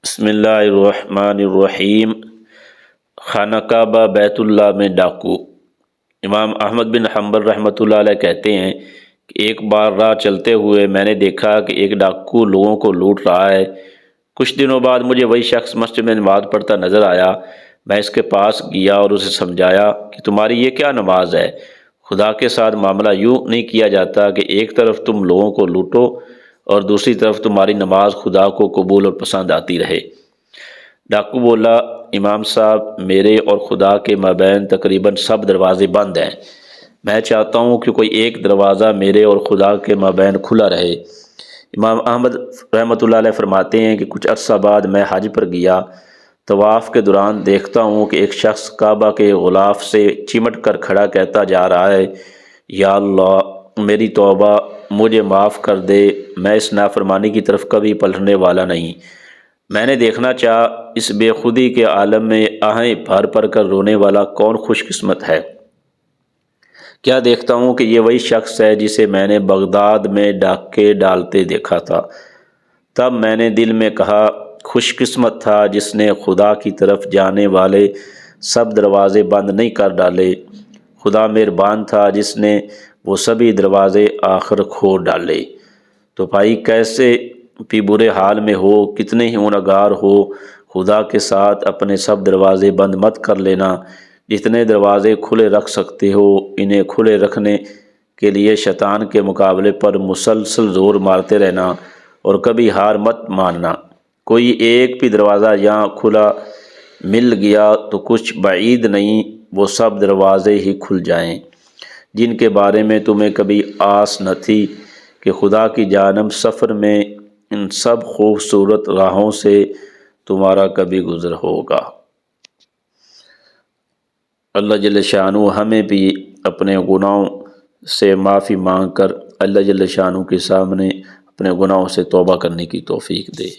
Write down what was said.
بسم اللہ الرحمن الرحیم۔ خانہ کعبہ بیت اللہ میں ڈاکو۔ امام احمد بن حنبل رحمۃ اللہ علیہ کہتے ہیں کہ ایک بار راہ چلتے ہوئے میں نے دیکھا کہ ایک ڈاکو لوگوں کو لوٹ رہا ہے۔ کچھ دنوں بعد مجھے وہی شخص مسجد میں نماز پڑھتا نظر آیا۔ میں اس کے پاس گیا اور اسے سمجھایا کہ تمہاری یہ کیا نماز ہے؟ خدا کے ساتھ معاملہ یوں نہیں کیا جاتا کہ ایک طرف تم لوگوں کو لوٹو اور دوسری طرف تمہاری نماز خدا کو قبول اور پسند آتی رہے۔ ڈاکو بولا، امام صاحب، میرے اور خدا کے مابین تقریباً سب دروازے بند ہیں۔ میں چاہتا ہوں کہ کوئی ایک دروازہ میرے اور خدا کے مابین کھلا رہے۔ امام احمد رحمۃ اللہ علیہ فرماتے ہیں کہ کچھ عرصہ بعد میں حج پر گیا۔ طواف کے دوران دیکھتا ہوں کہ ایک شخص کعبہ کے غلاف سے چمٹ کر کھڑا کہتا جا رہا ہے، یا اللہ، میری توبہ، مجھے معاف کر دے، میں اس نافرمانی کی طرف کبھی پلٹنے والا نہیں۔ میں نے دیکھنا چاہا اس بے خودی کے عالم میں آہیں بھر بھر کر رونے والا کون خوش قسمت ہے۔ کیا دیکھتا ہوں کہ یہ وہی شخص ہے جسے میں نے بغداد میں ڈاکے ڈالتے دیکھا تھا۔ تب میں نے دل میں کہا، خوش قسمت تھا جس نے خدا کی طرف جانے والے سب دروازے بند نہیں کر ڈالے۔ خدا مہربان تھا جس نے وہ سبھی دروازے آخر کھول ڈالے۔ تو بھائی، کیسے بھی برے حال میں ہو، کتنے ہی گنہگار ہو، خدا کے ساتھ اپنے سب دروازے بند مت کر لینا۔ جتنے دروازے کھلے رکھ سکتے ہو انہیں کھلے رکھنے کے لیے شیطان کے مقابلے پر مسلسل زور مارتے رہنا اور کبھی ہار مت ماننا۔ کوئی ایک بھی دروازہ یہاں کھلا مل گیا تو کچھ بعید نہیں وہ سب دروازے ہی کھل جائیں جن کے بارے میں تمہیں کبھی آس نہ تھی کہ خدا کی جانب سفر میں ان سب خوبصورت راہوں سے تمہارا کبھی گزر ہوگا۔ اللہ جل شانہ ہمیں بھی اپنے گناہوں سے معافی مانگ کر اللہ جل شانہ کے سامنے اپنے گناہوں سے توبہ کرنے کی توفیق دے۔